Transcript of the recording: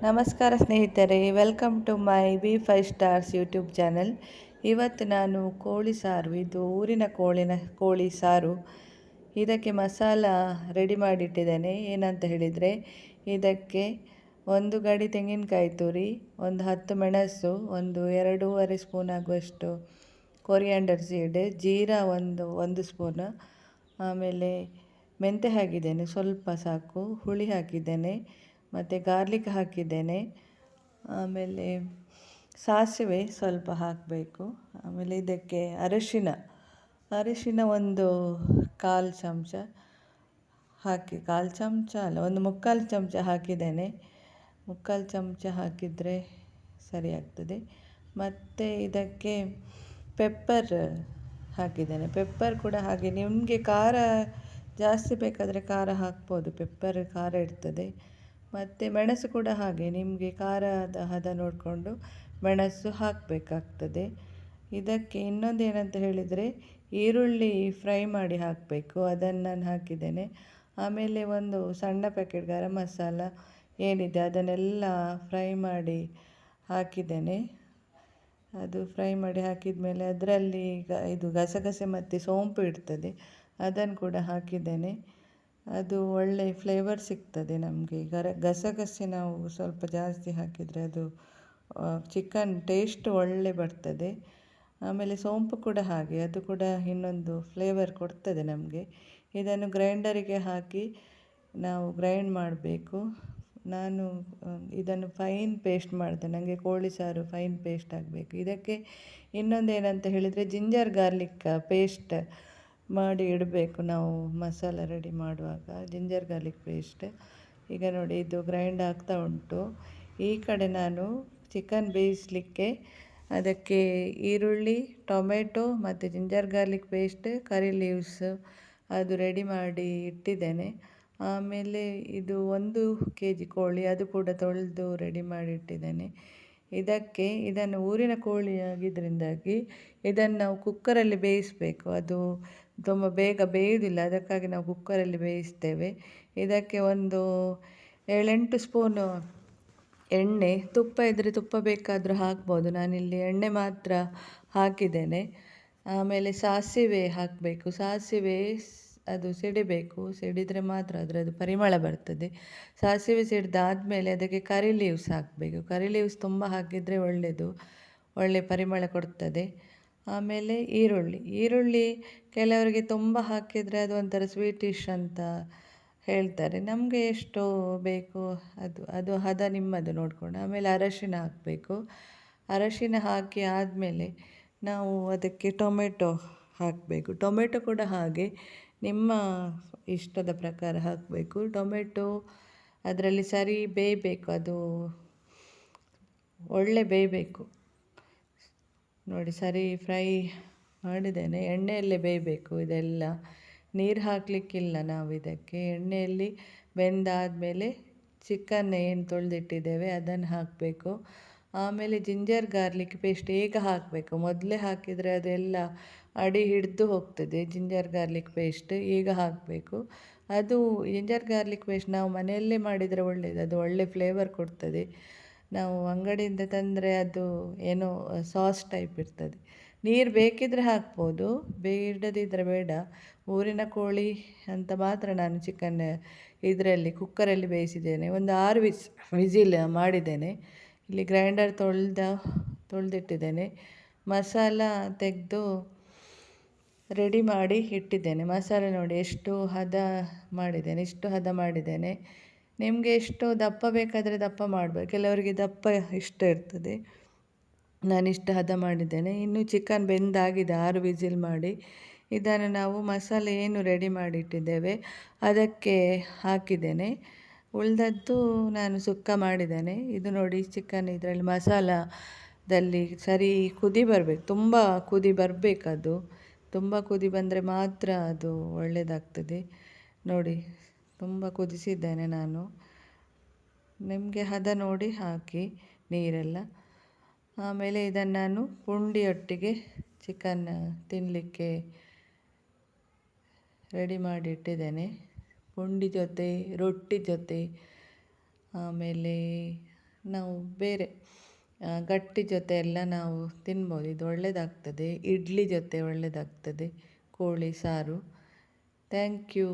ನಮಸ್ಕಾರ ಸ್ನೇಹಿತರೆ, welcome to my V five stars YouTube channel. ಇವತ್ತು ನಾನು ಕೋಳಿ ಸಾರು, ಇದು ಊರಿನ ಕೋಳಿ ಸಾರು, ಇದಕ್ಕೆ ಮಸಾಲ ರೆಡಿ ಮಾಡಿಟ್ಟಿದ್ದೇನೆ. ಏನಂತ ಹೇಳಿದರೆ, ಇದಕ್ಕೆ 1 ಗಡಿ ತೆಂಗಿನಕಾಯಿ ತುರಿ, ಒಂದು 10 ಮೆಣಸು, ಒಂದು 2.5 ಸ್ಪೂನ್ ಆಗುವಷ್ಟು ಕೊರಿಯಾಂಡರ್ ಸೀಡ್, ಜೀರಾ ಒಂದು ಸ್ಪೂನ್, ಆಮೇಲೆ ಮೆಂತೆ ಹಾಕಿದ್ದೇನೆ, ಸ್ವಲ್ಪ ಸಾಕು, ಹುಳಿ ಹಾಕಿದ್ದೇನೆ, ಮತ್ತು ಗಾರ್ಲಿಕ್ ಹಾಕಿದ್ದೇನೆ, ಆಮೇಲೆ ಸಾಸಿವೆ ಸ್ವಲ್ಪ ಹಾಕಬೇಕು, ಆಮೇಲೆ ಇದಕ್ಕೆ ಅರಿಶಿನ ಒಂದು 1/4 ಚಮಚ ಹಾಕಿ, 1/4 ಚಮಚ ಅಲ್ಲ, ಒಂದು 3/4 ಚಮಚ ಹಾಕಿದ್ದೇನೆ. 3/4 ಚಮಚ ಹಾಕಿದರೆ ಸರಿ ಆಗ್ತದೆ. ಮತ್ತು ಇದಕ್ಕೆ ಪೆಪ್ಪರ್ ಹಾಕಿದ್ದೇನೆ. ಪೆಪ್ಪರ್ ಕೂಡ ಹಾಗೆ ನಿಮಗೆ ಖಾರ ಜಾಸ್ತಿ ಬೇಕಾದರೆ ಖಾರ ಹಾಕ್ಬೋದು, ಪೆಪ್ಪರ್ ಖಾರ ಇರ್ತದೆ. ಮತ್ತು ಮೆಣಸು ಕೂಡ ಹಾಗೆ, ನಿಮಗೆ ಖಾರದ ಹದ ನೋಡಿಕೊಂಡು ಮೆಣಸು ಹಾಕಬೇಕಾಗ್ತದೆ. ಇದಕ್ಕೆ ಇನ್ನೊಂದು ಏನಂತ ಹೇಳಿದರೆ, ಈರುಳ್ಳಿ ಫ್ರೈ ಮಾಡಿ ಹಾಕಬೇಕು, ಅದನ್ನು ನಾನು ಹಾಕಿದ್ದೇನೆ. ಆಮೇಲೆ ಒಂದು ಸಣ್ಣ ಪ್ಯಾಕೆಟ್ ಗರಂ ಮಸಾಲ ಏನಿದೆ ಅದನ್ನೆಲ್ಲ ಫ್ರೈ ಮಾಡಿ ಹಾಕಿದ್ದೇನೆ. ಅದು ಫ್ರೈ ಮಾಡಿ ಹಾಕಿದ ಮೇಲೆ ಅದರಲ್ಲಿ ಇದು ಗಸಗಸೆ ಮತ್ತು ಸೋಂಪು ಇರ್ತದೆ, ಅದನ್ನು ಕೂಡ ಹಾಕಿದ್ದೇನೆ. ಅದು ಒಳ್ಳೆ ಫ್ಲೇವರ್ ಸಿಗ್ತದೆ ನಮಗೆ. ಗಸಗಸೆ ನಾವು ಸ್ವಲ್ಪ ಜಾಸ್ತಿ ಹಾಕಿದರೆ ಅದು ಚಿಕನ್ ಟೇಸ್ಟ್ ಒಳ್ಳೆ ಬರ್ತದೆ. ಆಮೇಲೆ ಸೋಂಪು ಕೂಡ ಹಾಗೆ, ಅದು ಕೂಡ ಇನ್ನೊಂದು ಫ್ಲೇವರ್ ಕೊಡ್ತದೆ ನಮಗೆ. ಇದನ್ನು ಗ್ರೈಂಡರಿಗೆ ಹಾಕಿ ನಾವು ಗ್ರೈಂಡ್ ಮಾಡಬೇಕು. ನಾನು ಇದನ್ನು ಫೈನ್ ಪೇಸ್ಟ್ ಮಾಡಿದೆ, ನನಗೆ ಕೋಳಿ ಸಾರು ಫೈನ್ ಪೇಸ್ಟ್ ಆಗಬೇಕು. ಇದಕ್ಕೆ ಇನ್ನೊಂದು ಏನಂತ ಹೇಳಿದರೆ, ಜಿಂಜರ್ ಗಾರ್ಲಿಕ್ ಪೇಸ್ಟ್ ಮಾಡಿ ಇಡಬೇಕು ನಾವು ಮಸಾಲ ರೆಡಿ ಮಾಡುವಾಗ, ಜಿಂಜರ್ ಗಾರ್ಲಿಕ್ ಪೇಸ್ಟ್. ಈಗ ನೋಡಿ, ಇದು ಗ್ರೈಂಡ್ ಆಗ್ತಾ ಉಂಟು. ಈ ಕಡೆ ನಾನು ಚಿಕನ್ ಬೇಯಿಸಲಿಕ್ಕೆ ಅದಕ್ಕೆ ಈರುಳ್ಳಿ, ಟೊಮೆಟೊ ಮತ್ತು ಜಿಂಜರ್ ಗಾರ್ಲಿಕ್ ಪೇಸ್ಟ್, ಕರಿ ಲೀವ್ಸ್ ಅದು ರೆಡಿ ಮಾಡಿ ಇಟ್ಟಿದ್ದೇನೆ. ಆಮೇಲೆ ಇದು 1 kg ಕೋಳಿ, ಅದು ಕೂಡ ತೊಳೆದು ರೆಡಿ ಮಾಡಿ ಇಟ್ಟಿದ್ದೇನೆ. ಇದನ್ನು ಊರಿನ ಕೋಳಿ ಆಗಿದ್ದರಿಂದಾಗಿ ಇದನ್ನು ನಾವು ಕುಕ್ಕರಲ್ಲಿ ಬೇಯಿಸಬೇಕು. ಅದು ತುಂಬ ಬೇಗ ಬೇಯುವುದಿಲ್ಲ, ಅದಕ್ಕಾಗಿ ನಾವು ಕುಕ್ಕರಲ್ಲಿ ಬೇಯಿಸ್ತೇವೆ. ಇದಕ್ಕೆ ಒಂದು 7-8 ಸ್ಪೂನು ಎಣ್ಣೆ, ತುಪ್ಪ ಇದ್ದರೆ ತುಪ್ಪ ಬೇಕಾದರೂ ಹಾಕ್ಬೋದು, ನಾನಿಲ್ಲಿ ಎಣ್ಣೆ ಮಾತ್ರ ಹಾಕಿದ್ದೇನೆ. ಆಮೇಲೆ ಸಾಸಿವೆ ಹಾಕಬೇಕು. ಸಾಸಿವೆ ಅದು ಸಿಡಿಬೇಕು, ಸಿಡಿದರೆ ಮಾತ್ರ ಅದರದ್ದು ಪರಿಮಳ ಬರ್ತದೆ. ಸಾಸಿವೆ ಸಿಡಿದಾದಮೇಲೆ ಅದಕ್ಕೆ ಕರಿ ಲೀವ್ಸ್ ಹಾಕಬೇಕು. ಕರಿ ಲೀವ್ಸ್ ತುಂಬ ಹಾಕಿದರೆ ಒಳ್ಳೆಯದು, ಒಳ್ಳೆ ಪರಿಮಳ ಕೊಡ್ತದೆ. ಆಮೇಲೆ ಈರುಳ್ಳಿ ಕೆಲವರಿಗೆ ತುಂಬ ಹಾಕಿದರೆ ಅದು ಒಂಥರ ಸ್ವೀಟಿಶ್ ಅಂತ ಹೇಳ್ತಾರೆ. ನಮಗೆ ಎಷ್ಟು ಬೇಕು ಅದು ಹದ ನಿಮ್ಮದು ನೋಡಿಕೊಂಡು. ಆಮೇಲೆ ಅರಶಿನ ಹಾಕಬೇಕು. ಅರಶಿನ ಹಾಕಿ ಆದಮೇಲೆ ನಾವು ಅದಕ್ಕೆ ಟೊಮೆಟೊ ಹಾಕಬೇಕು. ಟೊಮೆಟೊ ಕೂಡ ಹಾಗೆ ನಿಮ್ಮ ಇಷ್ಟದ ಪ್ರಕಾರ ಹಾಕಬೇಕು. ಟೊಮೆಟೊ ಅದರಲ್ಲಿ ಸರಿ ಬೇಯಬೇಕು, ಅದು ಒಳ್ಳೆ ಬೇಯಬೇಕು. ನೋಡಿ, ಸರಿ ಫ್ರೈ ಮಾಡಿದ್ದೇನೆ, ಎಣ್ಣೆಯಲ್ಲೇ ಬೇಯಬೇಕು ಇದೆಲ್ಲ, ನೀರು ಹಾಕಲಿಕ್ಕಿಲ್ಲ ನಾವು ಇದಕ್ಕೆ. ಎಣ್ಣೆಯಲ್ಲಿ ಬೆಂದಾದಮೇಲೆ ಚಿಕನ್ ಏನು ತೊಳೆದಿಟ್ಟಿದ್ದೇವೆ ಅದನ್ನು ಹಾಕಬೇಕು. ಆಮೇಲೆ ಜಿಂಜರ್ ಗಾರ್ಲಿಕ್ ಪೇಸ್ಟ್ ಈಗ ಹಾಕಬೇಕು, ಮೊದಲೇ ಹಾಕಿದರೆ ಅದೆಲ್ಲ ಅಡಿ ಹಿಡಿದು ಹೋಗ್ತದೆ. ಜಿಂಜರ್ ಗಾರ್ಲಿಕ್ ಪೇಸ್ಟ್ ಈಗ ಹಾಕಬೇಕು. ಅದು ಜಿಂಜರ್ ಗಾರ್ಲಿಕ್ ಪೇಸ್ಟ್ ನಾವು ಮನೆಯಲ್ಲೇ ಮಾಡಿದರೆ ಒಳ್ಳೆಯದು, ಅದು ಒಳ್ಳೆ ಫ್ಲೇವರ್ ಕೊಡ್ತದೆ. ನಾವು ಅಂಗಡಿಯಿಂದ ತಂದರೆ ಅದು ಏನೋ ಸಾಸ್ ಟೈಪ್ ಇರ್ತದೆ. ನೀರು ಬೇಕಿದ್ದರೆ ಹಾಕ್ಬೋದು, ಬೇಡದಿದ್ದರೆ ಬೇಡ. ಊರಿನ ಕೋಳಿ ಅಂತ ಮಾತ್ರ ನಾನು ಚಿಕನ್ ಇದರಲ್ಲಿ ಕುಕ್ಕರಲ್ಲಿ ಬೇಯಿಸಿದ್ದೇನೆ. ಒಂದು 6 ವಿಸಿಲ್ ಮಾಡಿದ್ದೇನೆ. ಇಲ್ಲಿ ಗ್ರೈಂಡರ್ ತೊಳೆದಿಟ್ಟಿದ್ದೇನೆ. ಮಸಾಲ ತೆಗೆದು ರೆಡಿ ಮಾಡಿ ಇಟ್ಟಿದ್ದೇನೆ. ಮಸಾಲೆ ನೋಡಿ ಎಷ್ಟು ಹದ ಮಾಡಿದ್ದೇನೆ, ಇಷ್ಟು ಹದ ಮಾಡಿದ್ದೇನೆ. ನಿಮಗೆ ಎಷ್ಟು ದಪ್ಪ ಬೇಕಾದರೆ ದಪ್ಪ ಮಾಡಬೇಕು, ಕೆಲವರಿಗೆ ದಪ್ಪ ಇಷ್ಟ ಇರ್ತದೆ. ನಾನಿಷ್ಟು ಹದ ಮಾಡಿದ್ದೇನೆ. ಇನ್ನು ಚಿಕನ್ ಬೆಂದಾಗಿದೆ 6 ವಿಸಿಲ್ ಮಾಡಿ. ಇದನ್ನು ನಾವು ಮಸಾಲೆ ಏನು ರೆಡಿ ಮಾಡಿಟ್ಟಿದ್ದೇವೆ ಅದಕ್ಕೆ ಹಾಕಿದ್ದೇನೆ. ಉಳಿದದ್ದು ನಾನು ಸುಕ್ಕ ಮಾಡಿದ್ದೇನೆ. ಇದು ನೋಡಿ ಚಿಕನ್, ಇದರಲ್ಲಿ ಮಸಾಲದಲ್ಲಿ ಸರಿ ಕುದಿ ಬರಬೇಕು, ತುಂಬ ಕುದಿ ಬರಬೇಕದು. ತುಂಬ ಕುದಿ ಬಂದರೆ ಮಾತ್ರ ಅದು ಒಳ್ಳೆಯದಾಗ್ತದೆ. ನೋಡಿ, ತುಂಬ ಕುದಿಸಿದ್ದೇನೆ ನಾನು. ನಿಮಗೆ ಹದ ನೋಡಿ ಹಾಕಿ ನೀರೆಲ್ಲ. ಆಮೇಲೆ ಇದನ್ನು ನಾನು ಪುಂಡಿಯೊಟ್ಟಿಗೆ ಚಿಕನ್ ತಿನ್ನಲಿಕ್ಕೆ ರೆಡಿ ಮಾಡಿ ಇಟ್ಟಿದ್ದೇನೆ. ಪುಂಡಿ ಜೊತೆ, ರೊಟ್ಟಿ ಜೊತೆ, ಆಮೇಲೆ ನಾವು ಬೇರೆ ಗಟ್ಟಿ ಜೊತೆ ಎಲ್ಲ ನಾವು ತಿನ್ಬೋದು. ಇದು ಒಳ್ಳೆಯದಾಗ್ತದೆ, ಇಡ್ಲಿ ಜೊತೆ ಒಳ್ಳೆಯದಾಗ್ತದೆ ಕೋಳಿ ಸಾರು. Thank you.